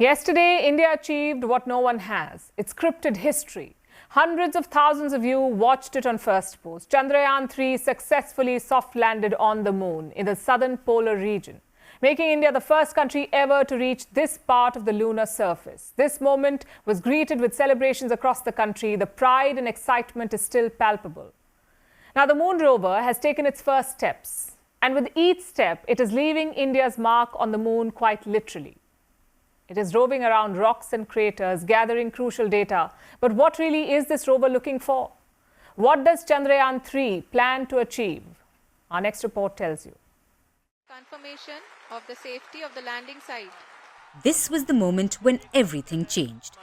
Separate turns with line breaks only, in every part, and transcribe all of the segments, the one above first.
Yesterday, India achieved what no one has. It's scripted history. Hundreds of thousands of you watched it on Firstpost. Chandrayaan 3 successfully soft-landed on the moon in the southern polar region, making India the first country ever to reach this part of the lunar surface. This moment was greeted with celebrations across the country. The pride and excitement is still palpable. Now, the moon rover has taken its first steps, and with each step, it is leaving India's mark on the moon quite literally. It is roving around rocks and craters, gathering crucial data. But what really is this rover looking for? What does Chandrayaan 3 plan to achieve? Our next report tells you.
Confirmation of the safety of the landing site.
This was the moment when everything changed.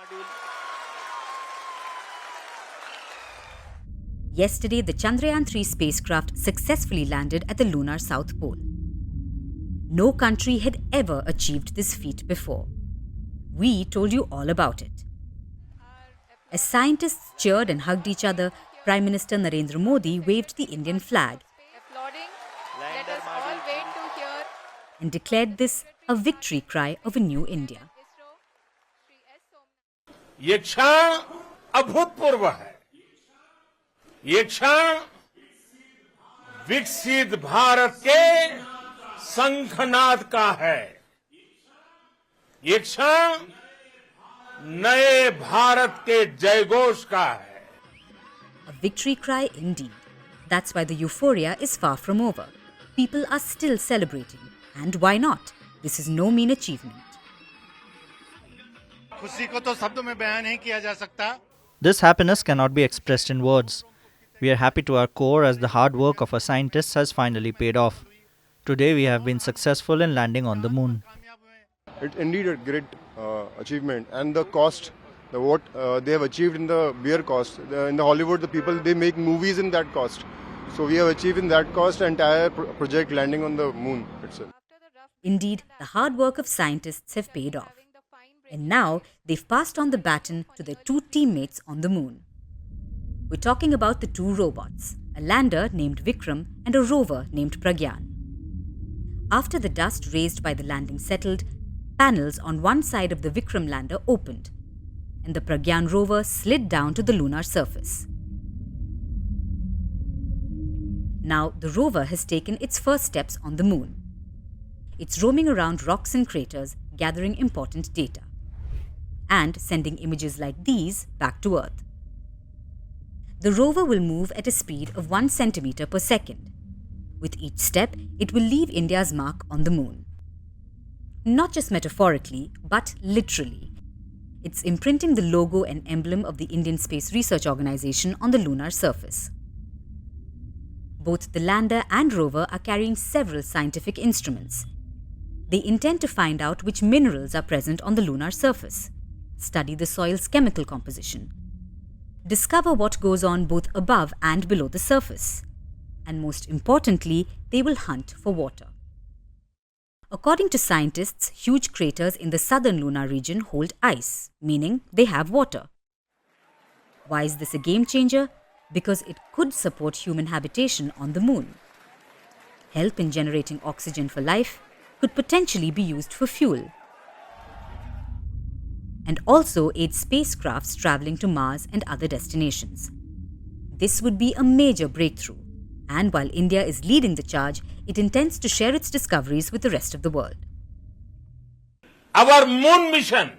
Yesterday, the Chandrayaan 3 spacecraft successfully landed at the lunar South Pole. No country had ever achieved this feat before. We told you all about it. As scientists cheered and hugged each other, Prime Minister Narendra Modi waved the Indian flag
Let us all wait to hear
and declared this a victory cry of a new India.
ये क्षण अभूतपूर्व है। ये क्षण विकसित भारत के शंखनाद का है। ये क्षण नए भारत के जयघोष का है।
A victory cry indeed. That's why the euphoria is far from over. People are still celebrating. And why not? This is no mean achievement.
खुशी को तो शब्दों में बयान नहीं किया जा सकता।
This happiness cannot be expressed in words. We are happy to our core as the hard work of our scientists has finally paid off. Today we have been successful in landing on the moon.
It's indeed a great achievement, and the cost, what they have achieved in the bare cost. In the Hollywood, the people, they make movies in that cost. So we have achieved in that cost entire project landing on the moon itself.
Indeed, the hard work of scientists have paid off. And now they've passed on the baton to their two teammates on the moon. We're talking about the two robots, a lander named Vikram and a rover named Pragyaan. After the dust raised by the landing settled, panels on one side of the Vikram lander opened, and the Pragyaan rover slid down to the lunar surface. Now the rover has taken its first steps on the moon. It's roaming around rocks and craters, gathering important data, and sending images like these back to Earth. The rover will move at a speed of 1 centimeter per second. With each step, it will leave India's mark on the moon. Not just metaphorically, but literally. It's imprinting the logo and emblem of the Indian Space Research Organization on the lunar surface. Both the lander and rover are carrying several scientific instruments. They intend to find out which minerals are present on the lunar surface, study the soil's chemical composition, discover what goes on both above and below the surface, and most importantly, they will hunt for water. According to scientists, huge craters in the southern lunar region hold ice, meaning they have water. Why is this a game changer? Because it could support human habitation on the moon. Help in generating oxygen for life, could potentially be used for fuel, and also aid spacecrafts traveling to Mars and other destinations. This would be a major breakthrough, and while India is leading the charge, it intends to share its discoveries with the rest of the world.
Our moon mission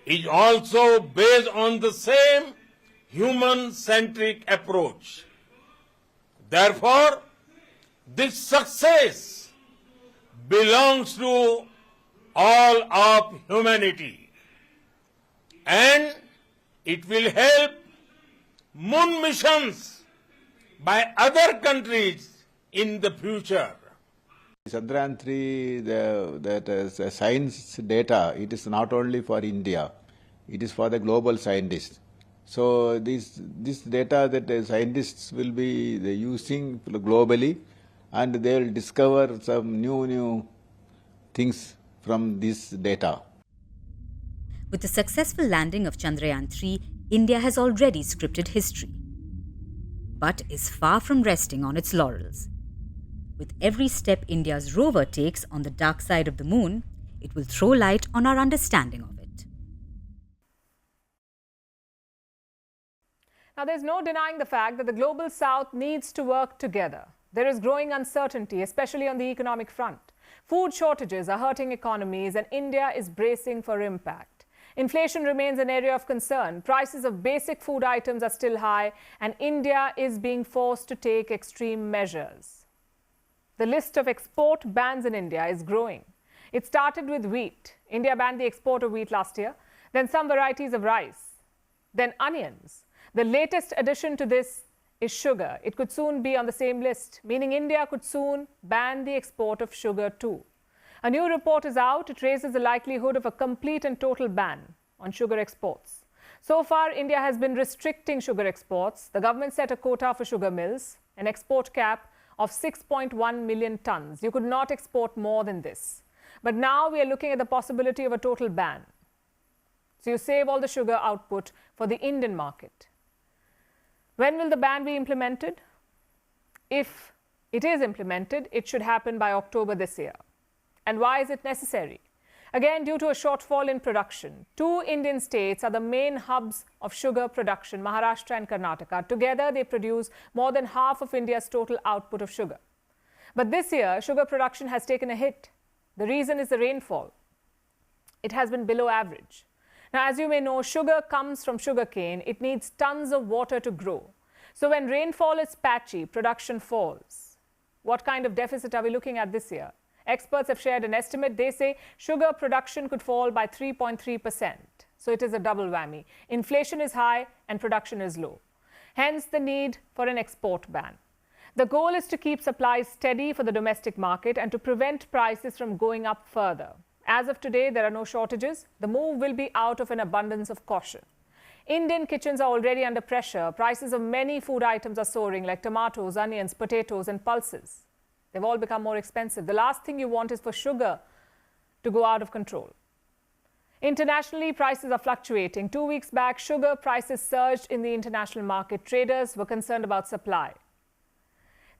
is also based on the same human-centric approach. Therefore, this success belongs to all of humanity, and it will help moon missions by other countries in the future.
Chandrayaan 3, that is science data, it is not only for India, it is for the global scientists. So this data that the scientists will be using globally, and they will discover some new things from this data.
With the successful landing of Chandrayaan 3, India has already scripted history, but is far from resting on its laurels. With every step India's rover takes on the dark side of the moon, It will throw light on our understanding of it.
Now, there's no denying the fact that the global south needs to work together. There is growing uncertainty, especially on the economic front. Food shortages are hurting economies, and India is bracing for impact. Inflation remains an area of concern. Prices of basic food items are still high, and India is being forced to take extreme measures. The list of export bans in India is growing. It started with wheat. India banned the export of wheat last year, then some varieties of rice, then onions. The latest addition to this is sugar. It could soon be on the same list, meaning India could soon ban the export of sugar too. A new report is out. It raises the likelihood of a complete and total ban on sugar exports. So far, India has been restricting sugar exports. The government set a quota for sugar mills, an export cap of 6.1 million tons. You could not export more than this. But now we are looking at the possibility of a total ban. So you save all the sugar output for the Indian market. When will the ban be implemented? If it is implemented, it should happen by October this year. And why is it necessary? Again, due to a shortfall in production. Two Indian states are the main hubs of sugar production, Maharashtra and Karnataka. Together, they produce more than half of India's total output of sugar. But this year, sugar production has taken a hit. The reason is the rainfall. It has been below average. Now, as you may know, sugar comes from sugarcane. It needs tons of water to grow. So when rainfall is patchy, production falls. What kind of deficit are we looking at this year? Experts have shared an estimate. They say sugar production could fall by 3.3%. So it is a double whammy. Inflation is high and production is low. Hence the need for an export ban. The goal is to keep supplies steady for the domestic market and to prevent prices from going up further. As of today, there are no shortages. The move will be out of an abundance of caution. Indian kitchens are already under pressure. Prices of many food items are soaring, like tomatoes, onions, potatoes, and pulses. They've all become more expensive. The last thing you want is for sugar to go out of control. Internationally, prices are fluctuating. 2 weeks back, sugar prices surged in the international market. Traders were concerned about supply.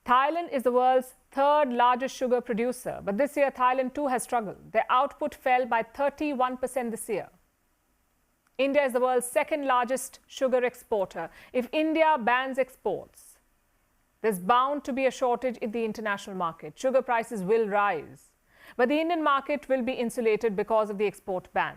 Thailand is the world's third largest sugar producer, but this year Thailand too has struggled. Their output fell by 31% this year. India is the world's second largest sugar exporter. If India bans exports, there's bound to be a shortage in the international market. Sugar prices will rise, but the Indian market will be insulated because of the export ban.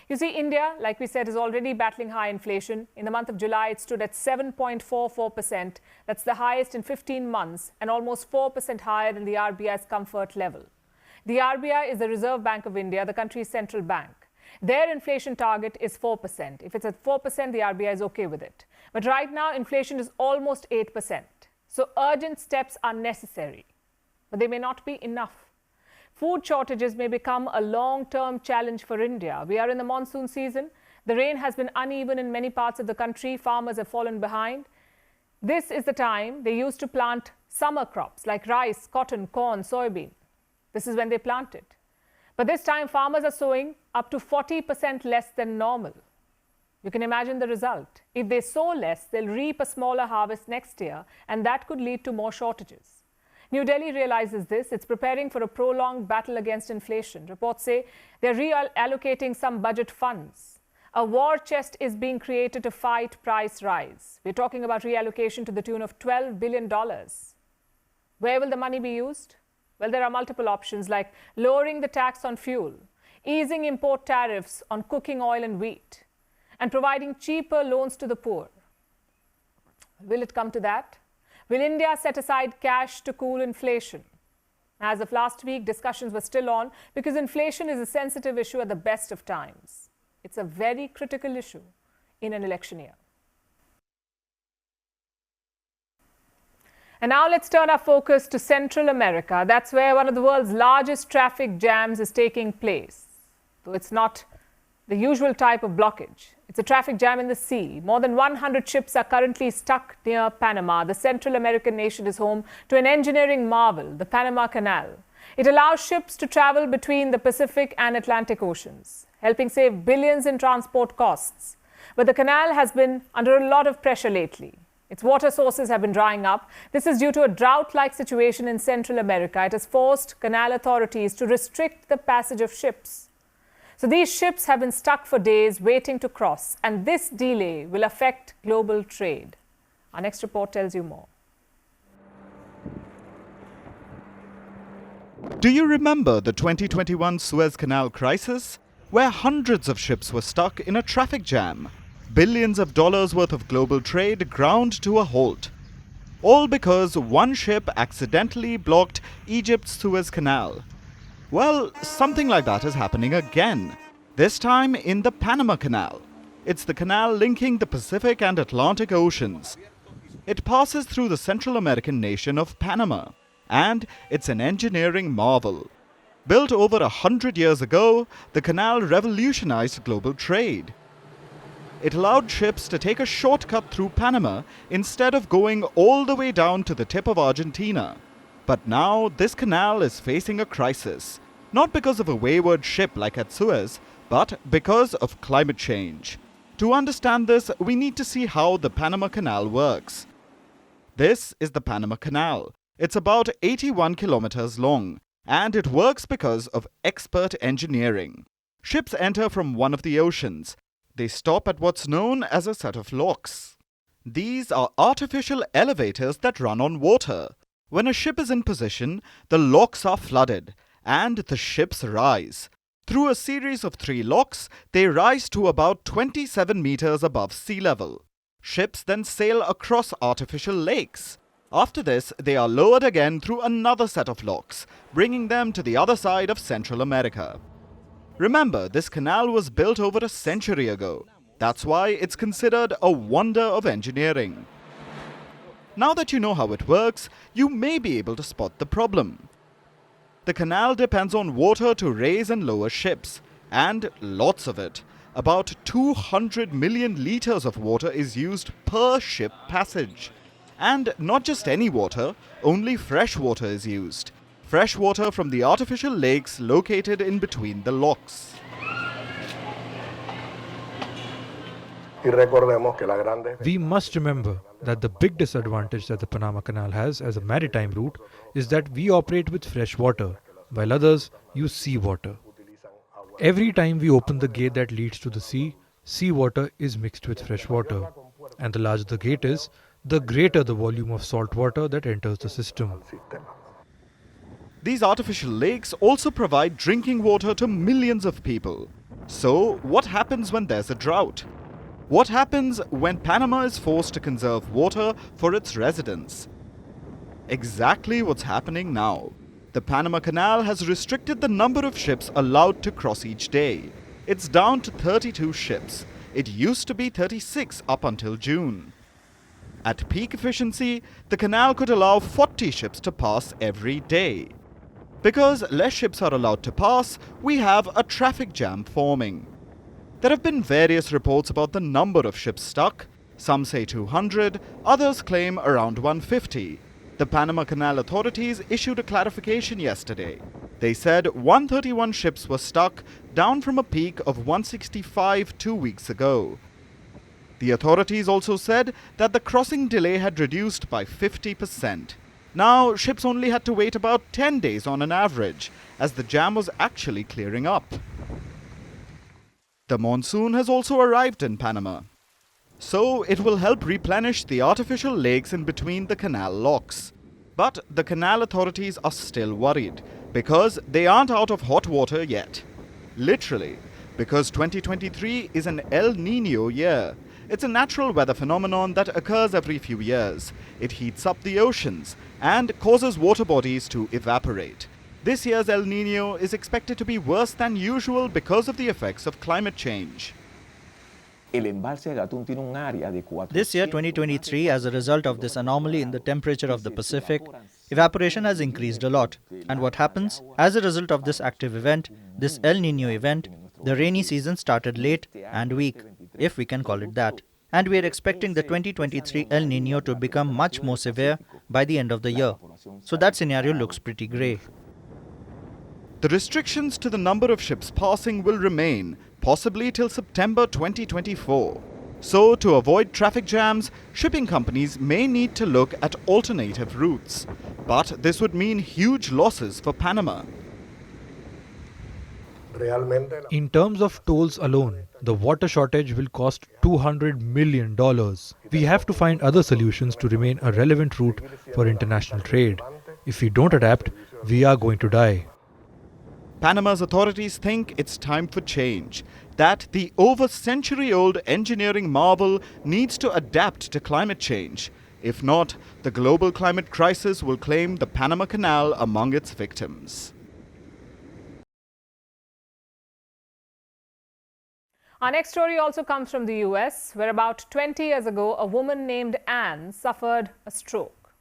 You see, India, like we said, is already battling high inflation. In the month of July, it stood at 7.44%. That's the highest in 15 months and almost 4% higher than the RBI's comfort level. The RBI is the Reserve Bank of India, the country's central bank. Their inflation target is 4%. If it's at 4%, the RBI is okay with it. But right now, inflation is almost 8%. So urgent steps are necessary, but they may not be enough. Food shortages may become a long-term challenge for India. We are in the monsoon season. The rain has been uneven in many parts of the country. Farmers have fallen behind. This is the time they used to plant summer crops like rice, cotton, corn, soybean. This is when they plant it. But this time, farmers are sowing up to 40% less than normal. You can imagine the result. If they sow less, they'll reap a smaller harvest next year, and that could lead to more shortages. New Delhi realizes this. It's preparing for a prolonged battle against inflation. Reports say they're reallocating some budget funds. A war chest is being created to fight price rise. We're talking about reallocation to the tune of $12 billion. Where will the money be used? Well, there are multiple options like lowering the tax on fuel, easing import tariffs on cooking oil and wheat, and providing cheaper loans to the poor. Will it come to that? Will India set aside cash to cool inflation? As of last week, discussions were still on because inflation is a sensitive issue at the best of times. It's a very critical issue in an election year. And now let's turn our focus to Central America. That's where one of the world's largest traffic jams is taking place. Though it's not the usual type of blockage. It's a traffic jam in the sea. More than 100 ships are currently stuck near Panama. The Central American nation is home to an engineering marvel, the Panama Canal. It allows ships to travel between the Pacific and Atlantic Oceans, helping save billions in transport costs. But the canal has been under a lot of pressure lately. Its water sources have been drying up. This is due to a drought-like situation in Central America. It has forced canal authorities to restrict the passage of ships. So these ships have been stuck for days waiting to cross, and this delay will affect global trade. Our next report tells you more.
Do you remember the 2021 Suez Canal crisis, where hundreds of ships were stuck in a traffic jam? Billions of dollars worth of global trade ground to a halt. All because one ship accidentally blocked Egypt's Suez Canal. Well, something like that is happening again, this time in the Panama Canal. It's the canal linking the Pacific and Atlantic Oceans. It passes through the Central American nation of Panama, and it's an engineering marvel. Built over 100 years ago, the canal revolutionized global trade. It allowed ships to take a shortcut through Panama instead of going all the way down to the tip of Argentina. But now this canal is facing a crisis, not because of a wayward ship like at Suez, but because of climate change. To understand this, we need to see how the Panama Canal works. This is the Panama Canal. It's about 81 kilometers long, and it works because of expert engineering. Ships enter from one of the oceans. They stop at what's known as a set of locks. These are artificial elevators that run on water. When a ship is in position, the locks are flooded, and the ships rise. Through a series of 3 locks, they rise to about 27 meters above sea level. Ships then sail across artificial lakes. After this, they are lowered again through another set of locks, bringing them to the other side of Central America. Remember, this canal was built over a century ago. That's why it's considered a wonder of engineering. Now that you know how it works, you may be able to spot the problem. The canal depends on water to raise and lower ships, and lots of it. About 200 million liters of water is used per ship passage. And not just any water, only fresh water is used. Fresh water from the artificial lakes located in between the locks.
We must remember that the big disadvantage that the Panama Canal has as a maritime route is that we operate with fresh water, while others use seawater. Every time we open the gate that leads to the sea, seawater is mixed with fresh water. And the larger the gate is, the greater the volume of salt water that enters the system.
These artificial lakes also provide drinking water to millions of people. So, what happens when there's a drought? What happens when Panama is forced to conserve water for its residents? Exactly what's happening now. The Panama Canal has restricted the number of ships allowed to cross each day. It's down to 32 ships. It used to be 36 up until June. At peak efficiency, the canal could allow 40 ships to pass every day. Because less ships are allowed to pass, we have a traffic jam forming. There have been various reports about the number of ships stuck. Some say 200, others claim around 150. The Panama Canal authorities issued a clarification yesterday. They said 131 ships were stuck, down from a peak of 165 2 weeks ago. The authorities also said that the crossing delay had reduced by 50%. Now, ships only had to wait about 10 days on an average, as the jam was actually clearing up. The monsoon has also arrived in Panama. So, it will help replenish the artificial lakes in between the canal locks. But the canal authorities are still worried, because they aren't out of hot water yet. Literally, because 2023 is an El Niño year. It's a natural weather phenomenon that occurs every few years. It heats up the oceans and causes water bodies to evaporate. This year's El Niño is expected to be worse than usual because of the effects of climate change.
This year, 2023, as a result of this anomaly in the temperature of the Pacific, evaporation has increased a lot. And what happens? As a result of this active event, this El Niño event, the rainy season started late and weak, if we can call it that. And we are expecting the 2023 El Niño to become much more severe by the end of the year. So that scenario looks pretty grey.
The restrictions to the number of ships passing will remain, possibly till September 2024. So, to avoid traffic jams, shipping companies may need to look at alternative routes. But this would mean huge losses for Panama.
In terms of tolls alone, the water shortage will cost $200 million. We have to find other solutions to remain a relevant route for international trade. If we don't adapt, we are going to die.
Panama's authorities think it's time for change, that the over-century-old engineering marvel needs to adapt to climate change. If not, the global climate crisis will claim the Panama Canal among its victims.
Our next story also comes from the US, where about 20 years ago, a woman named Anne suffered a stroke.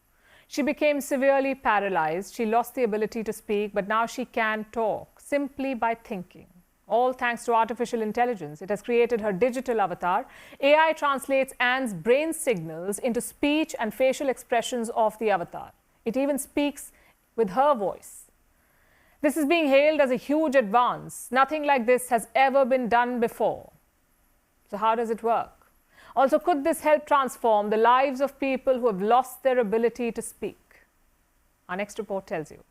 She became severely paralyzed. She lost the ability to speak, but now she can talk simply by thinking. All thanks to artificial intelligence. It has created her digital avatar. AI translates Anne's brain signals into speech and facial expressions of the avatar. It even speaks with her voice. This is being hailed as a huge advance. Nothing like this has ever been done before. So how does it work? Also, could this help transform the lives of people who have lost their ability to speak? Our next report tells you.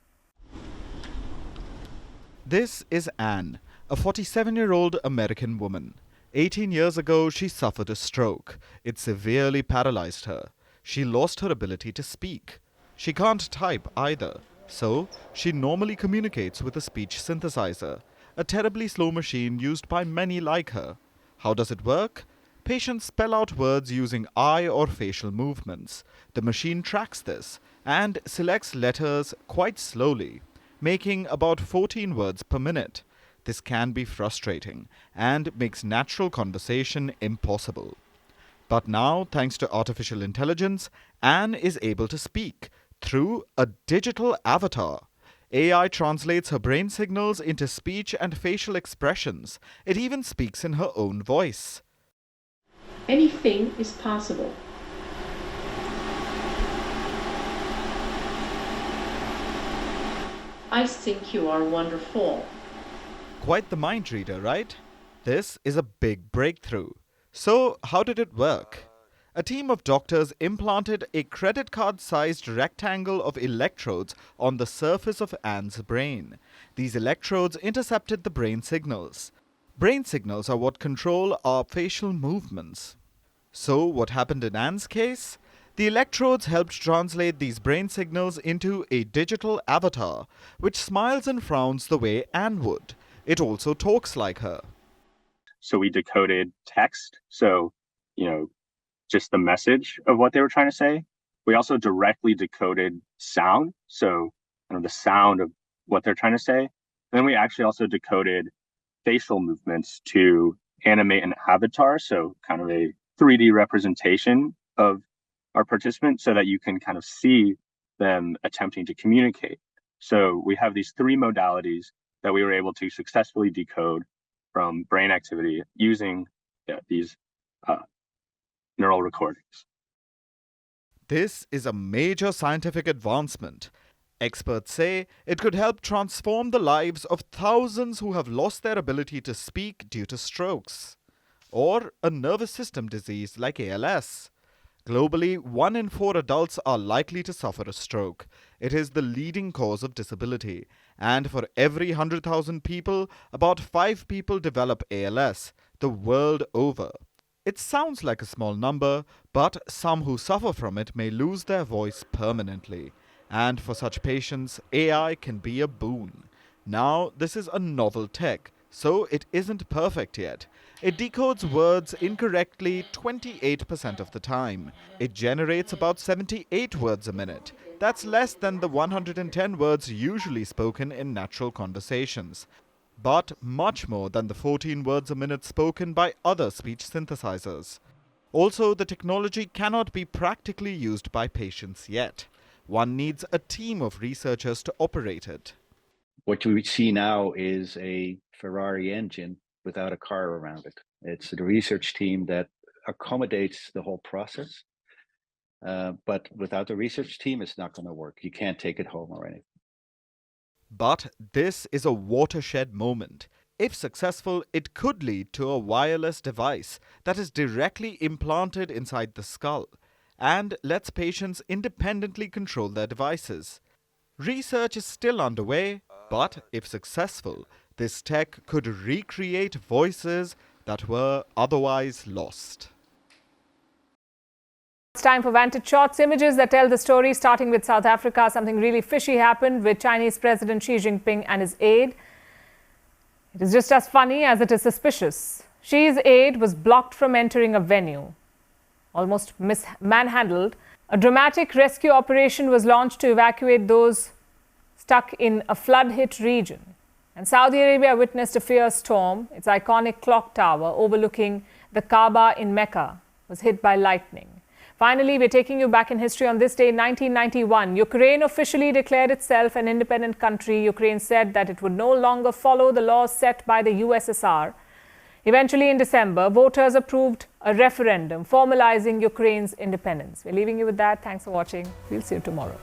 This is Anne, a 47-year-old American woman. 18 years ago, she suffered a stroke. It severely paralyzed her. She lost her ability to speak. She can't type either. So, she normally communicates with a speech synthesizer, a terribly slow machine used by many like her. How does it work? Patients spell out words using eye or facial movements. The machine tracks this and selects letters quite slowly, making about 14 words per minute. This can be frustrating and makes natural conversation impossible. But now, thanks to artificial intelligence, Anne is able to speak through a digital avatar. AI translates her brain signals into speech and facial expressions. It even speaks in her own voice.
Anything is possible. I think you are wonderful.
Quite the mind reader, right? This is a big breakthrough. So, how did it work? A team of doctors implanted a credit card-sized rectangle of electrodes on the surface of Anne's brain. These electrodes intercepted the brain signals. Brain signals are what control our facial movements. So, what happened in Anne's case? The electrodes helped translate these brain signals into a digital avatar, which smiles and frowns the way Anne would. It also talks like her.
So we decoded text, so, just the message of what they were trying to say. We also directly decoded sound, so the sound of what they're trying to say. And then we actually also decoded facial movements to animate an avatar, so kind of a 3D representation of our participant so that you can kind of see them attempting to communicate. So we have these three modalities that we were able to successfully decode from brain activity using these neural recordings.
This is a major scientific advancement. Experts say it could help transform the lives of thousands who have lost their ability to speak due to strokes or a nervous system disease like ALS. Globally, 1 in 4 adults are likely to suffer a stroke. It is the leading cause of disability. And for every 100,000 people, about 5 people develop ALS, the world over. It sounds like a small number, but some who suffer from it may lose their voice permanently. And for such patients, AI can be a boon. Now, this is a novel tech, so it isn't perfect yet. It decodes words incorrectly 28% of the time. It generates about 78 words a minute. That's less than the 110 words usually spoken in natural conversations, but much more than the 14 words a minute spoken by other speech synthesizers. Also, the technology cannot be practically used by patients yet. One needs a team of researchers to operate it.
What we see now is a Ferrari engine without a car around it. It's the research team that accommodates the whole process. But without the research team, it's not going to work. You can't take it home or anything.
But this is a watershed moment. If successful, it could lead to a wireless device that is directly implanted inside the skull and lets patients independently control their devices. Research is still underway, but if successful, this tech could recreate voices that were otherwise lost.
It's time for Vantage Charts, images that tell the story, starting with South Africa. Something really fishy happened with Chinese President Xi Jinping and his aide. It is just as funny as it is suspicious. Xi's aide was blocked from entering a venue, almost manhandled. A dramatic rescue operation was launched to evacuate those stuck in a flood-hit region. And Saudi Arabia witnessed a fierce storm. Its iconic clock tower overlooking the Kaaba in Mecca was hit by lightning. Finally, we're taking you back in history. On this day in 1991, Ukraine officially declared itself an independent country. Ukraine said that it would no longer follow the laws set by the USSR. Eventually, in December, voters approved a referendum formalizing Ukraine's independence. We're leaving you with that. Thanks for watching. We'll see you tomorrow.